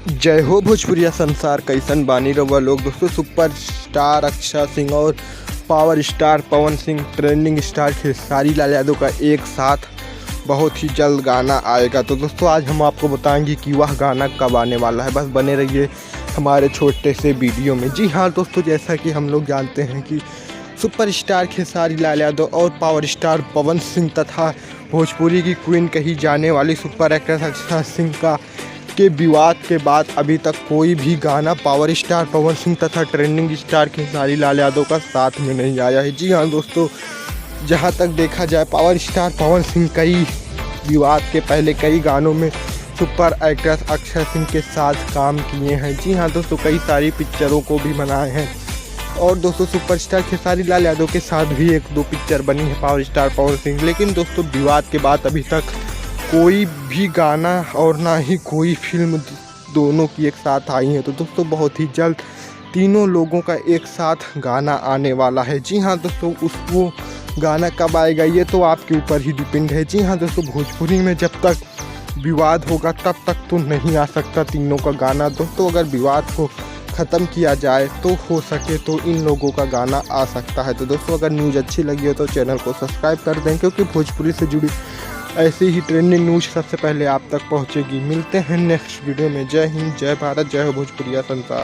जय हो भोजपुरिया संसार कैसन बानी रहुआ लोग। दोस्तों सुपर स्टार अक्षय सिंह और power star Pawan Singh, trending star Khesari Lal Yadav का एक साथ बहुत ही जल्द गाना आएगा। तो दोस्तों आज हम आपको बताएंगे कि वह गाना कब आने वाला है। बस बने रहिए हमारे छोटे से वीडियो में। जी हाँ दोस्तों, जैसा कि हम लोग जानते हैं कि सुपर स्टार खेसारी लाल यादव और पावर स्टार पवन सिंह तथा भोजपुरी की क्वीन कही जाने वाली सुपर एक्ट्रेस अक्षय सिंह का के विवाद के बाद अभी तक कोई भी गाना पावर स्टार पवन सिंह तथा ट्रेंडिंग स्टार खेसारी लाल यादव का साथ में नहीं आया है। जी हाँ दोस्तों, जहाँ तक देखा जाए पावर स्टार पवन सिंह कई विवाद के पहले कई गानों में सुपर एक्ट्रेस अक्षय सिंह के साथ काम किए हैं। जी हाँ दोस्तों, कई सारी पिक्चरों को भी बनाए हैं और दोस्तों सुपरस्टार खेसारी लाल यादव के साथ भी एक दो पिक्चर बनी है पावर स्टार पवन सिंह। लेकिन दोस्तों विवाद के बाद अभी तक कोई भी गाना और ना ही कोई फिल्म दोनों की एक साथ आई है। तो दोस्तों बहुत ही जल्द तीनों लोगों का एक साथ गाना आने वाला है। जी हाँ दोस्तों, वो गाना कब आएगा ये तो आपके ऊपर ही डिपेंड है। जी हाँ दोस्तों, भोजपुरी में जब तक विवाद होगा तब तक तो नहीं आ सकता तीनों का गाना। दोस्तों अगर विवाद को ख़त्म किया जाए तो हो सके तो इन लोगों का गाना आ सकता है। तो दोस्तों अगर न्यूज़ अच्छी लगी हो तो चैनल को सब्सक्राइब कर दें, क्योंकि भोजपुरी से जुड़ी ऐसी ही ट्रेंडिंग न्यूज़ सबसे पहले आप तक पहुंचेगी। मिलते हैं नेक्स्ट वीडियो में। जय हिंद, जय भारत, जय हो भोजपुरिया संसार।